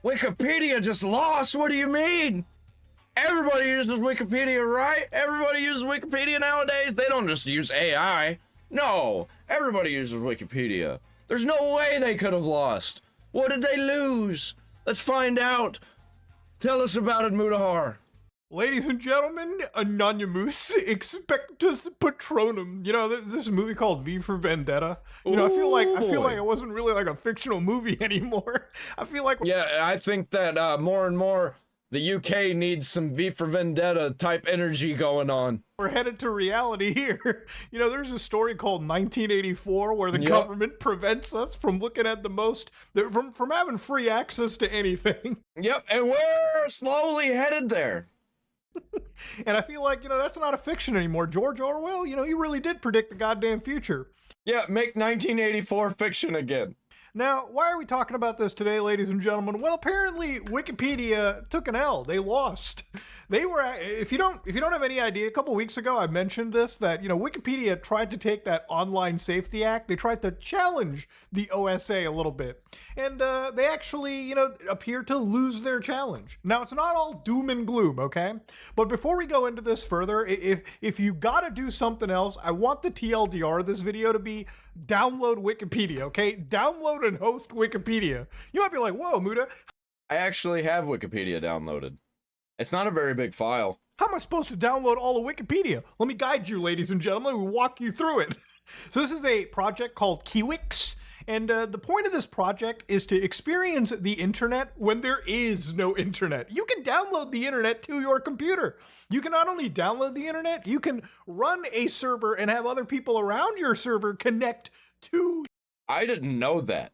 Wikipedia just lost. What do you mean? Everybody uses Wikipedia, right? Everybody uses Wikipedia nowadays. They don't just use AI. No, everybody uses Wikipedia. There's no way they could have lost. What did they lose? Let's find out. Tell us about it, Mutahar. Ladies and gentlemen, Anonymous Expectus Patronum. You know, this movie called V for Vendetta. You know, I feel like it wasn't really like a fictional movie anymore. I feel like I think that more and more the UK needs some V for Vendetta type energy going on. We're headed to reality here. You know, there's a story called 1984 where the government prevents us from looking at from having free access to anything. Yep, and we're slowly headed there. And I feel like, you know, that's not a fiction anymore. George Orwell, you know, he really did predict the goddamn future. Yeah, make 1984 fiction again. Now, why are we talking about this today, ladies and gentlemen? Well, apparently Wikipedia took an L. They lost. They were, if you don't have any idea, a couple weeks ago I mentioned this, that, you know, Wikipedia tried to take that Online Safety Act. They tried to challenge the OSA a little bit. And they actually, you know, appear to lose their challenge. Now, it's not all doom and gloom, okay? But before we go into this further, if you gotta do something else, I want the TLDR of this video to be download Wikipedia, okay? Download and host Wikipedia. You might be like, whoa, Muta. I actually have Wikipedia downloaded. It's not a very big file. How am I supposed to download all of Wikipedia? Let me guide you, ladies and gentlemen. We'll walk you through it. So this is a project called Kiwix. And the point of this project is to experience the internet when there is no internet. You can download the internet to your computer. You can not only download the internet, you can run a server and have other people around your server connect to. I didn't know that.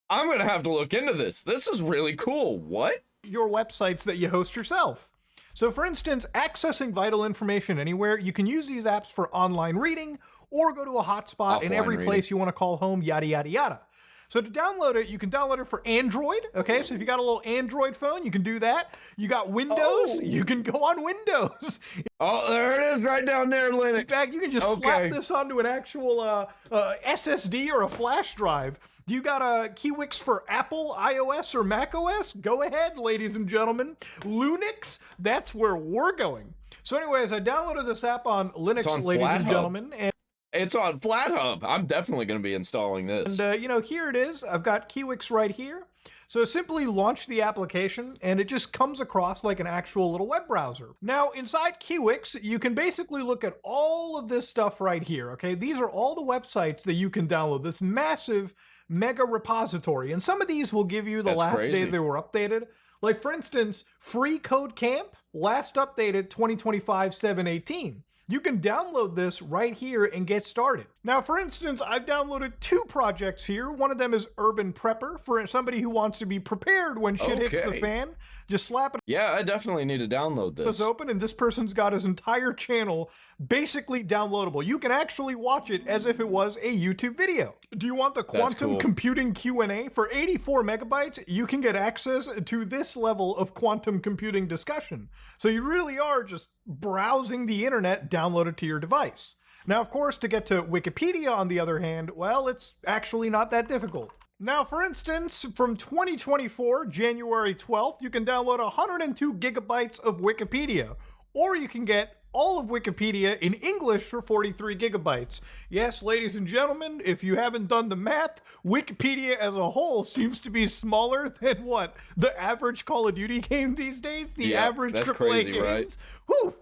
I'm going to have to look into this. This is really cool. What? Your websites that you host yourself. So for instance, accessing vital information anywhere, you can use these apps for online reading or go to a hotspot in every place you want to call home, yada, yada, yada. So to download it, you can download it for Android. Okay, so if you got a little Android phone, you can do that. You got Windows, you can go on Windows. Oh, there it is right down there, Linux. In fact, you can just slap this onto an actual SSD or a flash drive. Do you got a Kiwix for Apple, iOS, or macOS? Go ahead, ladies and gentlemen. Linux, that's where we're going. So anyways, I downloaded this app on Linux, ladies and gentlemen. And it's on FlatHub. I'm definitely going to be installing this. And, you know, here it is. I've got Kiwix right here. So simply launch the application, and it just comes across like an actual little web browser. Now, inside Kiwix, you can basically look at all of this stuff right here, okay? These are all the websites that you can download. This massive mega repository. And some of these will give you the last day they were updated. Like, for instance, Free Code Camp, last updated 2025-7/18. You can download this right here and get started. Now, for instance, I've downloaded 2 projects here. One of them is Urban Prepper, for somebody who wants to be prepared when shit hits the fan. Just slap it. Yeah, I definitely need to download this. It's open, and this person's got his entire channel basically downloadable. You can actually watch it as if it was a YouTube video. Do you want the quantum computing Q&A? For 84 megabytes, you can get access to this level of quantum computing discussion. So you really are just browsing the internet downloaded to your device. Now, of course, to get to Wikipedia, on the other hand, well, it's actually not that difficult. Now, for instance, from 2024, January 12th, you can download 102 gigabytes of Wikipedia, or you can get all of Wikipedia in English for 43 gigabytes. Yes, ladies and gentlemen, if you haven't done the math, Wikipedia as a whole seems to be smaller than what? The average Call of Duty game these days? The average AAA games? Right? Whew!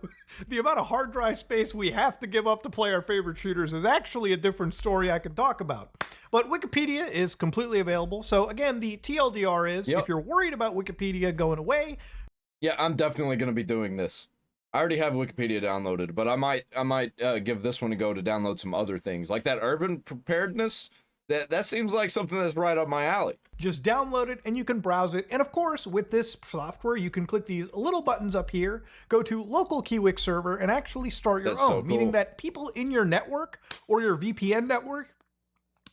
The amount of hard drive space we have to give up to play our favorite shooters is actually a different story I could talk about. But Wikipedia is completely available. So again, the TLDR is, if you're worried about Wikipedia going away. Yeah, I'm definitely going to be doing this. I already have Wikipedia downloaded, but I might give this one a go to download some other things. Like that urban preparedness, that seems like something that's right up my alley. Just download it and you can browse it. And of course, with this software, you can click these little buttons up here, go to local Kiwix server, and actually start your own, meaning that people in your network or your VPN network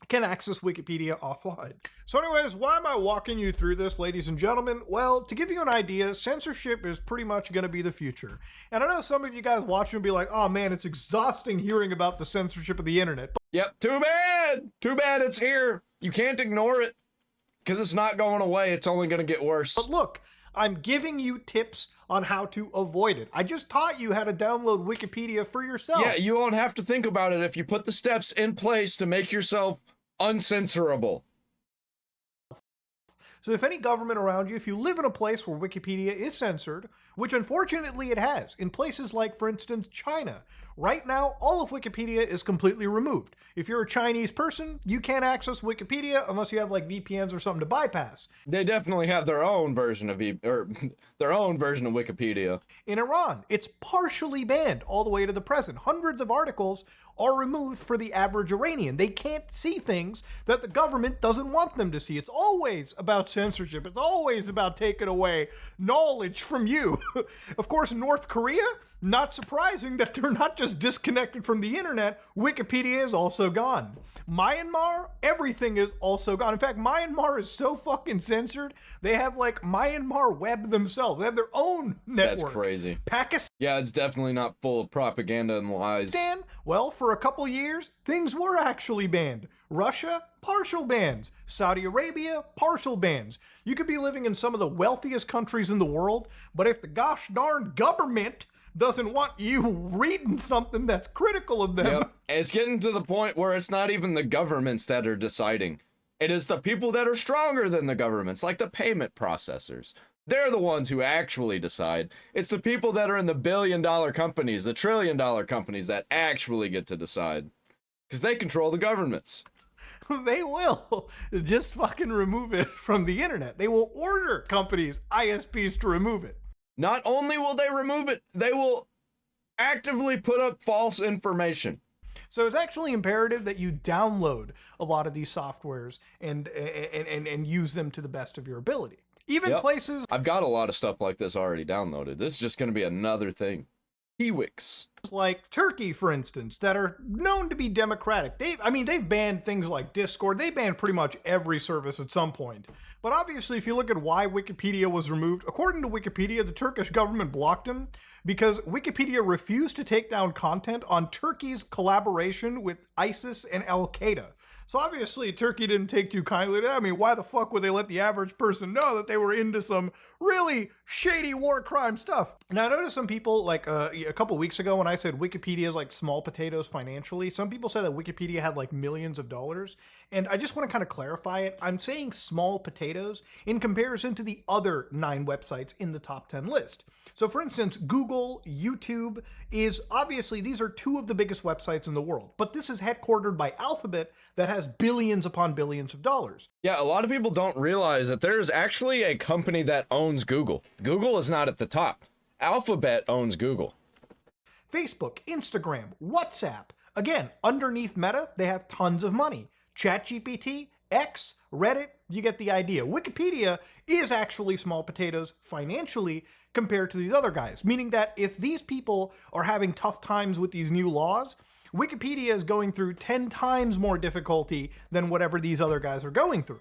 can access Wikipedia offline. So anyways, why am I walking you through this, ladies and gentlemen? Well, to give you an idea, censorship is pretty much going to be the future. And I know some of you guys watching will be like, oh man, it's exhausting hearing about the censorship of the internet. Yep, too bad! Too bad it's here. You can't ignore it. because it's not going away. It's only going to get worse. But look, I'm giving you tips on how to avoid it. I just taught you how to download Wikipedia for yourself. Yeah, you won't have to think about it if you put the steps in place to make yourself uncensorable. So if any government around you, if you live in a place where Wikipedia is censored, which unfortunately it has, in places like, for instance, China, right now, all of Wikipedia is completely removed. If you're a Chinese person, you can't access Wikipedia unless you have like VPNs or something to bypass. They definitely have their own version of their own version of Wikipedia. In Iran, it's partially banned all the way to the present. Hundreds of articles are removed for the average Iranian. They can't see things that the government doesn't want them to see. It's always about censorship. It's always about taking away knowledge from you. Of course, North Korea, not surprising that they're not just disconnected from the internet. Wikipedia is also gone. Myanmar, everything is also gone. In fact, Myanmar is so fucking censored, they have like Myanmar Web themselves. They have their own network. That's crazy. Pakistan. Yeah, it's definitely not full of propaganda and lies. Well, for a couple years, things were actually banned. Russia, partial bans. Saudi Arabia, partial bans. You could be living in some of the wealthiest countries in the world, but if the gosh darn government doesn't want you reading something that's critical of them. Yep. It's getting to the point where it's not even the governments that are deciding. It is the people that are stronger than the governments, like the payment processors. They're the ones who actually decide. It's the people that are in the billion-dollar companies, the trillion-dollar companies that actually get to decide. Because they control the governments. They will just fucking remove it from the internet. They will order companies, ISPs, to remove it. Not only will they remove it, they will actively put up false information. So it's actually imperative that you download a lot of these softwares and use them to the best of your ability. Even places... I've got a lot of stuff like this already downloaded. This is just going to be another thing. Kiwix. Like Turkey, for instance, that are known to be democratic. They've banned things like Discord. They banned pretty much every service at some point. But obviously, if you look at why Wikipedia was removed, according to Wikipedia, the Turkish government blocked them because Wikipedia refused to take down content on Turkey's collaboration with ISIS and Al-Qaeda. So obviously, Turkey didn't take too kindly to that. I mean, why the fuck would they let the average person know that they were into some really shady war crime stuff? Now, I noticed some people, like a couple weeks ago when I said Wikipedia is like small potatoes financially, some people said that Wikipedia had like millions of dollars. And I just want to kind of clarify it. I'm saying small potatoes in comparison to the other 9 websites in the top 10 list. So for instance, Google, YouTube is obviously, these are 2 of the biggest websites in the world. But this is headquartered by Alphabet that has billions upon billions of dollars. Yeah, a lot of people don't realize that there's actually a company that owns Google. Google is not at the top. Alphabet owns Google. Facebook, Instagram, WhatsApp. Again, underneath Meta, they have tons of money. ChatGPT, X, Reddit, you get the idea. Wikipedia is actually small potatoes financially compared to these other guys, meaning that if these people are having tough times with these new laws, Wikipedia is going through 10 times more difficulty than whatever these other guys are going through.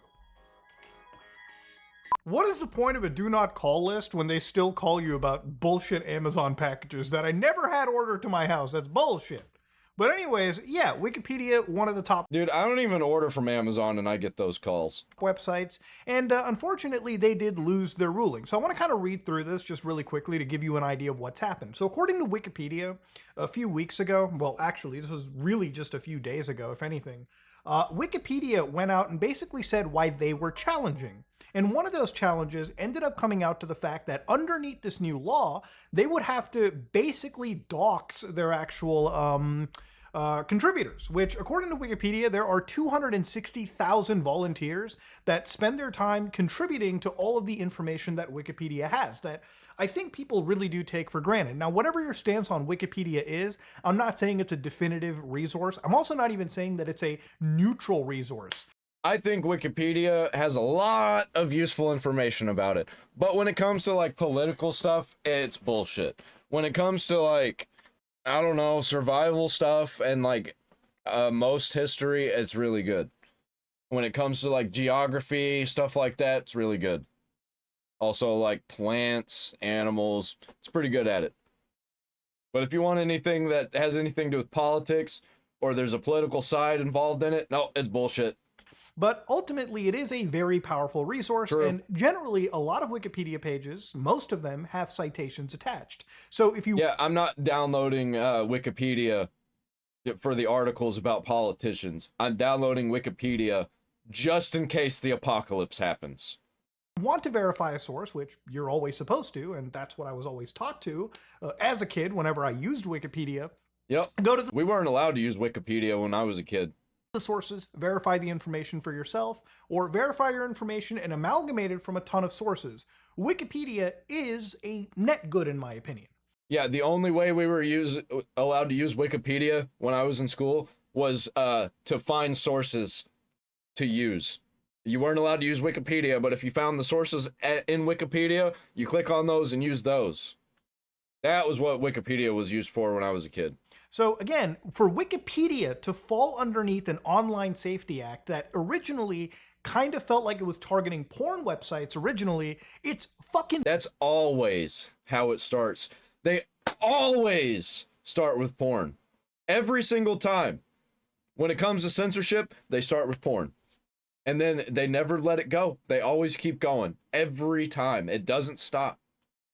What is the point of a do not call list when they still call you about bullshit Amazon packages that I never had ordered to my house? That's bullshit. But anyways, yeah, Wikipedia, one of the top... Dude, I don't even order from Amazon and I get those calls. ...websites, and unfortunately, they did lose their ruling. So I want to kind of read through this just really quickly to give you an idea of what's happened. So according to Wikipedia, a few weeks ago, well, actually, this was really just a few days ago, if anything, Wikipedia went out and basically said why they were challenging. And one of those challenges ended up coming out to the fact that underneath this new law, they would have to basically dox their actual contributors, which according to Wikipedia, there are 260,000 volunteers that spend their time contributing to all of the information that Wikipedia has that I think people really do take for granted. Now, whatever your stance on Wikipedia is, I'm not saying it's a definitive resource. I'm also not even saying that it's a neutral resource. I think Wikipedia has a lot of useful information about it. But when it comes to like political stuff, it's bullshit. When it comes to like, I don't know, survival stuff and like most history, it's really good. When it comes to like geography, stuff like that, it's really good. Also like plants, animals, it's pretty good at it. But if you want anything that has anything to do with politics or there's a political side involved in it, no, it's bullshit. But ultimately, it is a very powerful resource, and generally, a lot of Wikipedia pages, most of them, have citations attached. So if you... Yeah, I'm not downloading Wikipedia for the articles about politicians. I'm downloading Wikipedia just in case the apocalypse happens. Want to verify a source, which you're always supposed to, and that's what I was always taught to as a kid whenever I used Wikipedia. Yep. We weren't allowed to use Wikipedia when I was a kid. The sources, verify the information for yourself, or verify your information and amalgamate it from a ton of sources. Wikipedia is a net good, in my opinion. Yeah, the only way we were allowed to use Wikipedia when I was in school was to find sources to use. You weren't allowed to use Wikipedia, but if you found the sources in Wikipedia, you click on those and use those. That was what Wikipedia was used for when I was a kid. So again, for Wikipedia to fall underneath an online safety act that originally kind of felt like it was targeting porn websites originally, it's fucking... That's always how it starts. They always start with porn. Every single time. When it comes to censorship, they start with porn. And then they never let it go. They always keep going. Every time. It doesn't stop.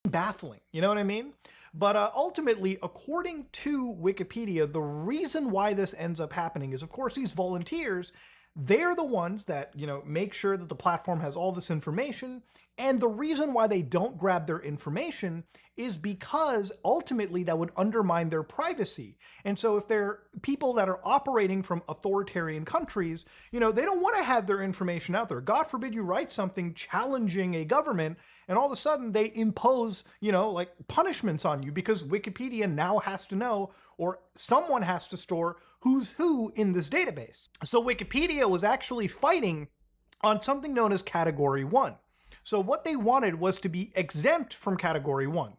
Baffling. You know what I mean? But ultimately, according to Wikipedia, the reason why this ends up happening is, of course, these volunteers, they're the ones that, you know, make sure that the platform has all this information. And the reason why they don't grab their information is because ultimately that would undermine their privacy. And so if they're people that are operating from authoritarian countries, you know, they don't want to have their information out there. God forbid you write something challenging a government and all of a sudden they impose, you know, like punishments on you because Wikipedia now has to know, or someone has to store who's who in this database. So Wikipedia was actually fighting on something known as Category 1. So what they wanted was to be exempt from Category 1,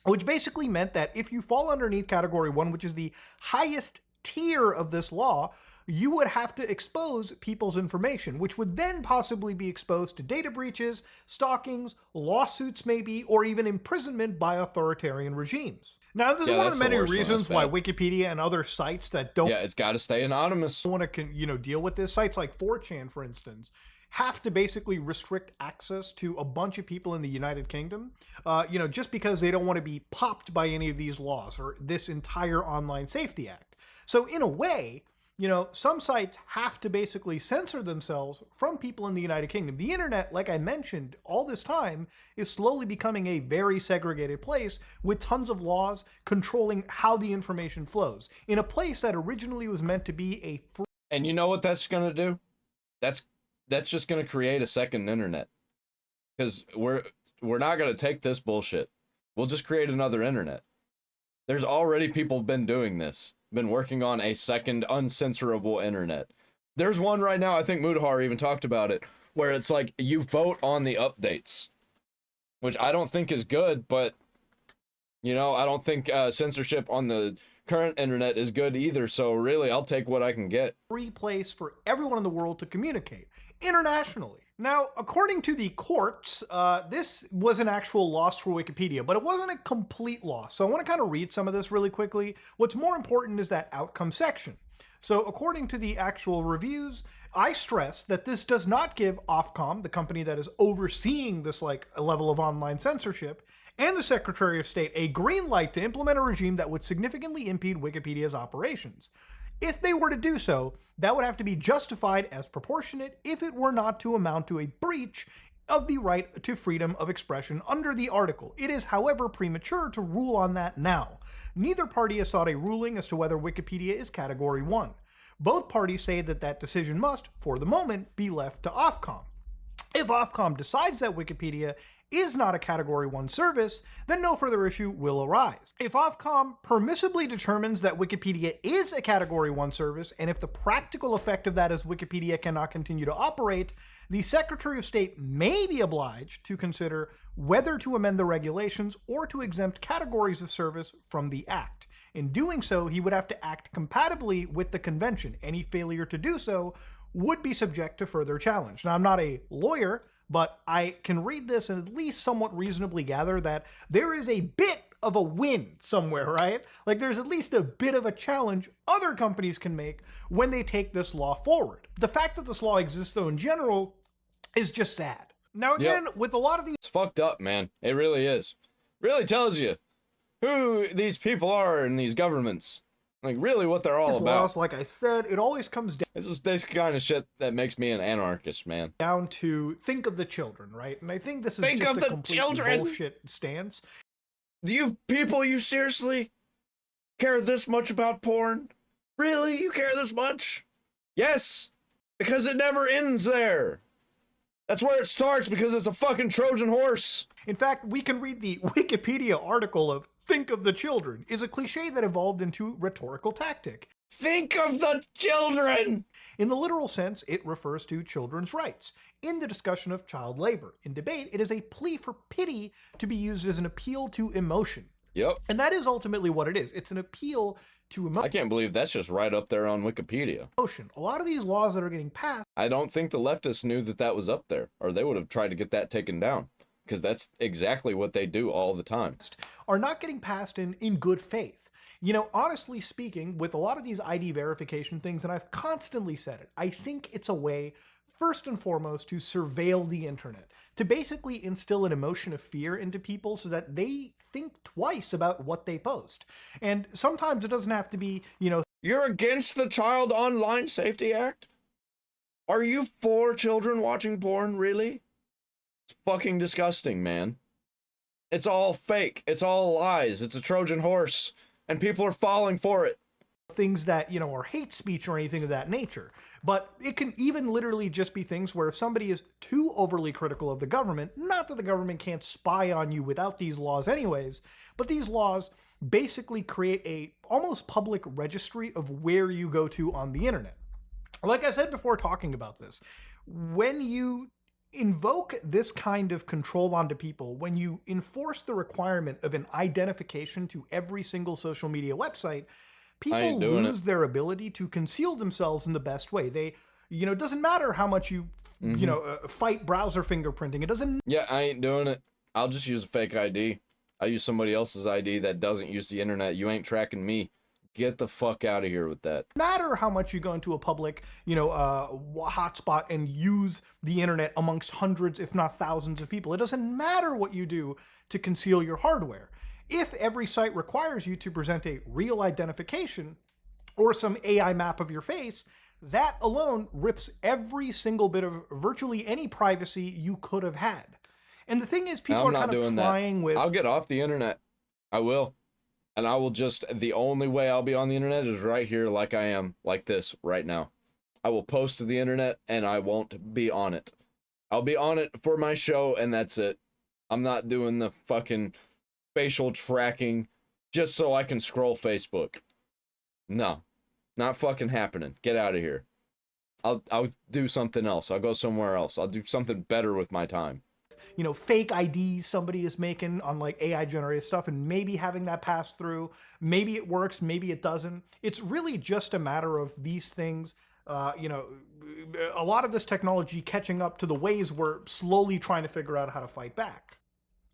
which basically meant that if you fall underneath Category 1, which is the highest tier of this law, you would have to expose people's information, which would then possibly be exposed to data breaches, stalkings, lawsuits maybe, or even imprisonment by authoritarian regimes. Now, this is one of the many reasons why Wikipedia and other sites that don't... Yeah, it's got to stay anonymous. ...want to, you know, deal with this. Sites like 4chan, for instance, have to basically restrict access to a bunch of people in the United Kingdom, you know, just because they don't want to be popped by any of these laws or this entire Online Safety Act. So in a way, you know, some sites have to basically censor themselves from people in the United Kingdom. The internet, like I mentioned, all this time is slowly becoming a very segregated place with tons of laws controlling how the information flows in a place that originally was meant to be a free... And you know what that's going to do? That's just going to create a second internet. Because we're not going to take this bullshit. We'll just create another internet. There's already people been doing this. Been working on a second uncensorable internet. There's one right now, I think Mutahar even talked about it, where it's like you vote on the updates. Which I don't think is good, but, you know, I don't think censorship on the current internet is good either, so really, I'll take what I can get. Free place for everyone in the world to communicate, internationally. Now, according to the courts, this was an actual loss for Wikipedia, but it wasn't a complete loss. So I want to kind of read some of this really quickly. What's more important is that outcome section. So according to the actual reviews, I stress that this does not give Ofcom, the company that is overseeing this like level of online censorship, and the Secretary of State a green light to implement a regime that would significantly impede Wikipedia's operations. If they were to do so, that would have to be justified as proportionate if it were not to amount to a breach of the right to freedom of expression under the article. It is, however, premature to rule on that now. Neither party has sought a ruling as to whether Wikipedia is Category 1. Both parties say that that decision must, for the moment, be left to Ofcom. If Ofcom decides that Wikipedia is not a Category 1 service, then no further issue will arise. If Ofcom permissibly determines that Wikipedia is a Category 1 service, and if the practical effect of that is Wikipedia cannot continue to operate, the Secretary of State may be obliged to consider whether to amend the regulations or to exempt categories of service from the Act. In doing so, he would have to act compatibly with the convention. Any failure to do so would be subject to further challenge. Now, I'm not a lawyer, but I can read this and at least somewhat reasonably gather that there is a bit of a win somewhere, right? Like there's at least a bit of a challenge other companies can make when they take this law forward. The fact that this law exists though in general is just sad. Now again, with a lot of these... It's fucked up, man. It really is. Really tells you who these people are in these governments. Like, really what they're all about. Laws, like I said, it always comes down... This is this kind of shit that makes me an anarchist, man. ...down to think of the children, right? And I think this is think just of a the complete children. bullshit stance. Do you people, you seriously care this much about porn? Really? You care this much? Yes, because it never ends there. That's where it starts, because it's a fucking Trojan horse. In fact, we can read the Wikipedia article of "think of the children" is a cliche that evolved into rhetorical tactic. Think of the children! In the literal sense, it refers to children's rights. In the discussion of child labor, in debate, it is a plea for pity to be used as an appeal to emotion. Yep. And that is ultimately what it is. It's an appeal to emotion. I can't believe that's just right up there on Wikipedia. A lot of these laws that are getting passed... I don't think the leftists knew that that was up there, or they would have tried to get that taken down, because that's exactly what they do all the time. ...are not getting passed in good faith. You know, honestly speaking, with a lot of these ID verification things, and I've constantly said it, I think it's a way, first and foremost, to surveil the internet, to basically instill an emotion of fear into people so that they think twice about what they post. And sometimes it doesn't have to be, you know... You're against the Child Online Safety Act? Are you for children watching porn, really? It's fucking disgusting, man. It's all fake. It's all lies. It's a Trojan horse. And people are falling for it. Things that, you know, are hate speech or anything of that nature. But it can even literally just be things where if somebody is too overly critical of the government, not that the government can't spy on you without these laws anyways, but these laws basically create a almost public registry of where you go to on the internet. Like I said before talking about this, when you invoke this kind of control onto people, when you enforce the requirement of an identification to every single social media website, people lose their ability to conceal themselves in the best way. They, you know, it doesn't matter how much you, you know, fight browser fingerprinting. It doesn't... Yeah, I ain't doing it. I'll just use a fake ID. I use somebody else's ID that doesn't use the internet. You ain't tracking me. Get the fuck out of here with that. Matter how much you go into a public, you know, hotspot and use the internet amongst hundreds, if not thousands of people. It doesn't matter what you do to conceal your hardware. If every site requires you to present a real identification or some AI map of your face, that alone rips every single bit of virtually any privacy you could have had. And the thing is, people are kind of trying with... I'll get off the internet. I will. And I will just, the only way I'll be on the internet is right here like I am, like this, right now. I will post to the internet and I won't be on it. I'll be on it for my show and that's it. I'm not doing the fucking facial tracking just so I can scroll Facebook. No, not fucking happening. Get out of here. I'll do something else. I'll go somewhere else. I'll do something better with my time. You know, fake IDs somebody is making on like AI generated stuff and maybe having that pass through. Maybe it works, maybe it doesn't. It's really just a matter of these things, you know, a lot of this technology catching up to the ways we're slowly trying to figure out how to fight back.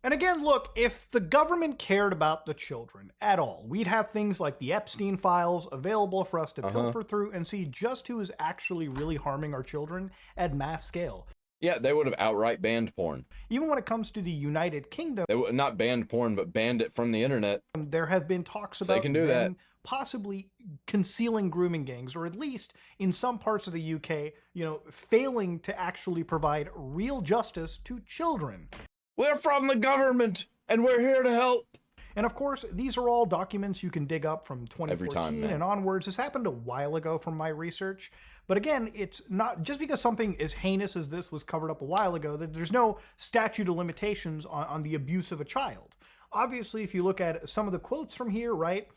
And again, look, if the government cared about the children at all, we'd have things like the Epstein files available for us to pilfer through and see just who is actually really harming our children at mass scale. Yeah, they would have outright banned porn. Even when it comes to the United Kingdom... They would not banned porn, but banned it from the internet. There have been talks about them possibly concealing grooming gangs, or at least in some parts of the UK, you know, failing to actually provide real justice to children. We're from the government, and we're here to help. And of course, these are all documents you can dig up from 2014 and onwards. This happened a while ago from my research. But again, it's not just because something as heinous as this was covered up a while ago that there's no statute of limitations on the abuse of a child. Obviously, if you look at some of the quotes from here, right,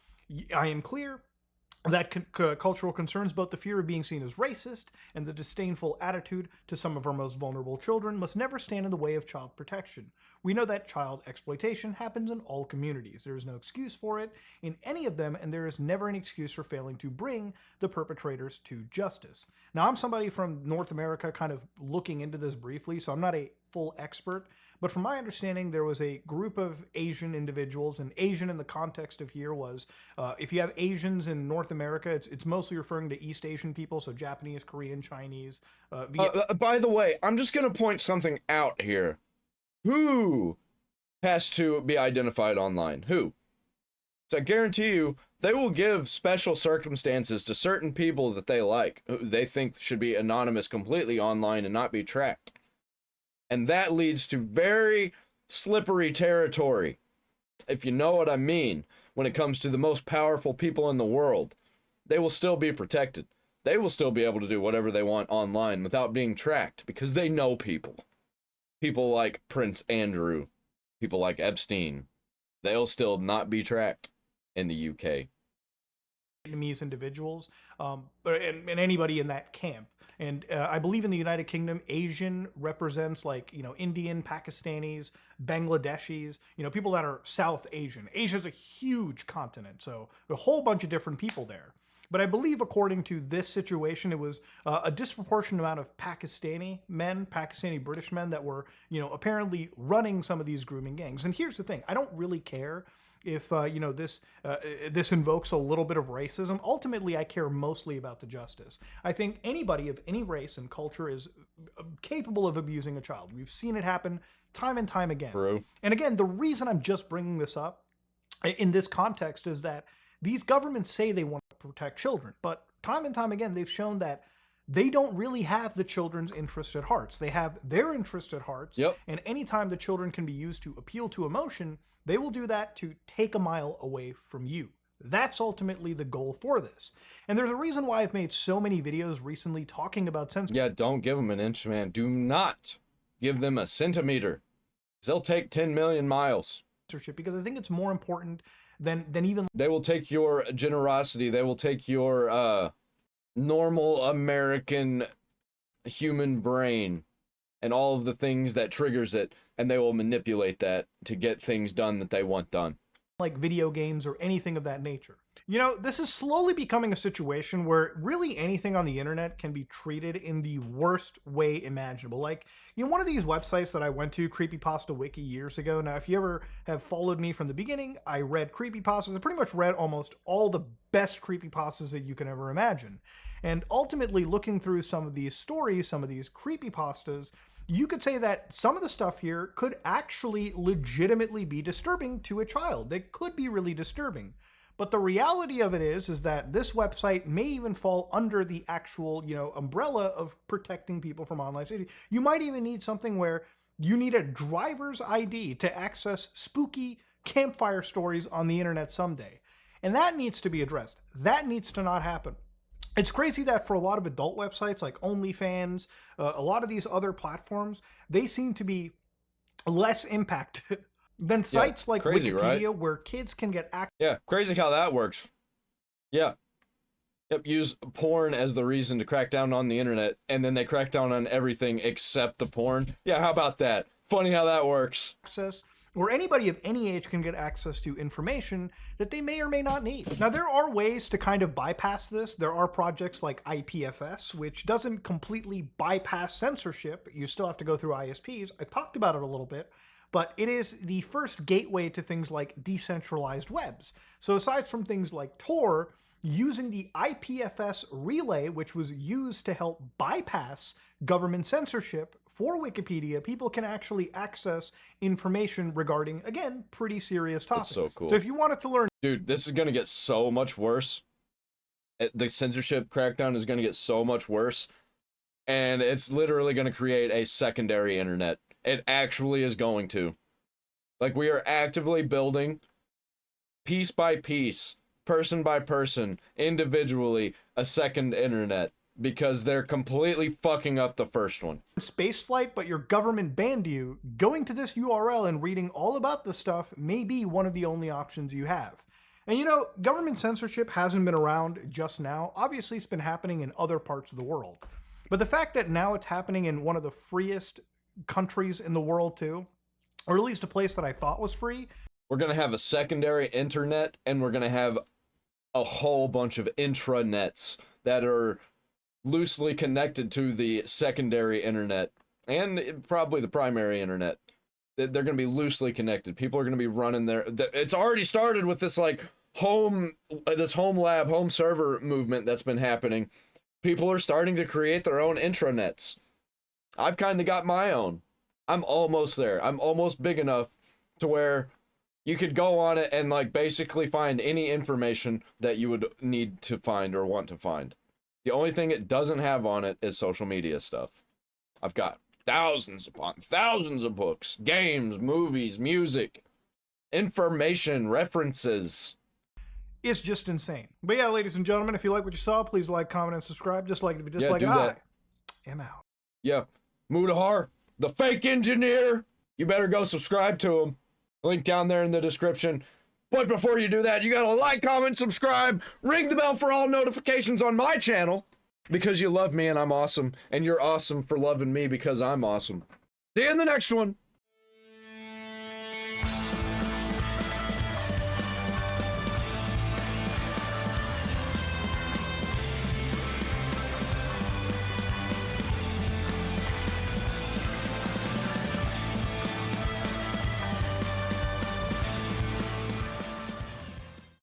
I am clear that cultural concerns, both the fear of being seen as racist and the disdainful attitude to some of our most vulnerable children, must never stand in the way of child protection. We know that child exploitation happens in all communities. There is no excuse for it in any of them, and there is never an excuse for failing to bring the perpetrators to justice. Now, I'm somebody from North America kind of looking into this briefly, so I'm not a full expert, but from my understanding, there was a group of Asian individuals, and Asian in the context of here was, if you have Asians in North America, it's mostly referring to East Asian people, so Japanese, Korean, Chinese. By the way, I'm just going to point something out here. Who has to be identified online? Who? So I guarantee you, they will give special circumstances to certain people that they like, who they think should be anonymous completely online and not be tracked. And that leads to very slippery territory, if you know what I mean, when it comes to the most powerful people in the world. They will still be protected. They will still be able to do whatever they want online without being tracked, because they know people. People like Prince Andrew, people like Epstein, they'll still not be tracked in the UK. Vietnamese individuals, and anybody in that camp. And I believe in the United Kingdom, Asian represents like, Indian, Pakistanis, Bangladeshis, people that are South Asian. Asia's a huge continent, so a whole bunch of different people there. But I believe according to this situation, it was a disproportionate amount of Pakistani men, Pakistani British men that were, apparently running some of these grooming gangs. And here's the thing, I don't really care if this invokes a little bit of racism. Ultimately, I care mostly about the justice. I think anybody of any race and culture is capable of abusing a child. We've seen it happen time and time again. True. And again, the reason I'm just bringing this up in this context is that these governments say they want to protect children, but time and time again, they've shown that they don't really have the children's interest at heart. They have their interest at heart. Yep. And anytime the children can be used to appeal to emotion, they will do that to take a mile away from you. That's ultimately the goal for this. And there's a reason why I've made so many videos recently talking about censorship. Yeah, don't give them an inch, man. Do not give them a centimeter. They'll take 10 million miles. Because I think it's more important than even... They will take your generosity. They will take your normal American human brain and all of the things that triggers it, and they will manipulate that to get things done that they want done. Like video games or anything of that nature. This is slowly becoming a situation where really anything on the internet can be treated in the worst way imaginable. Like, one of these websites that I went to, Creepypasta Wiki, years ago. Now, if you ever have followed me from the beginning, I read creepypastas. I pretty much read almost all the best creepypastas that you can ever imagine. And ultimately, looking through some of these stories, some of these creepypastas, you could say that some of the stuff here could actually legitimately be disturbing to a child. They could be really disturbing. But the reality of it is that this website may even fall under the actual, umbrella of protecting people from online safety. You might even need something where you need a driver's ID to access spooky campfire stories on the internet someday. And that needs to be addressed. That needs to not happen. It's crazy that for a lot of adult websites like OnlyFans, a lot of these other platforms, they seem to be less impacted than sites like crazy, Wikipedia, right? where kids can get access. Yeah, crazy how that works. Yeah. Yep, use porn as the reason to crack down on the internet, and then they crack down on everything except the porn. Yeah, how about that? Funny how that works. Or anybody of any age can get access to information that they may or may not need. Now, there are ways to kind of bypass this. There are projects like IPFS, which doesn't completely bypass censorship. You still have to go through ISPs. I've talked about it a little bit, but it is the first gateway to things like decentralized webs. So aside from things like Tor, using the IPFS relay, which was used to help bypass government censorship, for Wikipedia, people can actually access information regarding, again, pretty serious topics. That's so cool. So if you wanted to learn... Dude, this is going to get so much worse. The censorship crackdown is going to get so much worse. And it's literally going to create a secondary internet. It actually is going to. Like, we are actively building, piece by piece, person by person, individually, a second internet. Because they're completely fucking up the first one. Spaceflight, but your government banned you, going to this URL and reading all about this stuff may be one of the only options you have. And government censorship hasn't been around just now. Obviously, it's been happening in other parts of the world. But the fact that now it's happening in one of the freest countries in the world too, or at least a place that I thought was free. We're going to have a secondary internet, and we're going to have a whole bunch of intranets that are loosely connected to the secondary internet, and probably the primary internet. They're going to be loosely connected. People are going to be running their. It's already started with this like home lab, home server movement that's been happening. People are starting to create their own intranets. I've kind of got my own. I'm almost there. I'm almost big enough to where you could go on it and like basically find any information that you would need to find or want to find. The only thing it doesn't have on it is social media stuff. I've got thousands upon thousands of books, games, movies, music, information, references. It's just insane. But yeah, ladies and gentlemen, if you like what you saw, please like, comment, and subscribe. Just like if you dislike it, I am out. Yeah. Mutahar, the fake engineer. You better go subscribe to him. Link down there in the description. But before you do that, you gotta like, comment, subscribe, ring the bell for all notifications on my channel. Because you love me and I'm awesome. And you're awesome for loving me because I'm awesome. See you in the next one.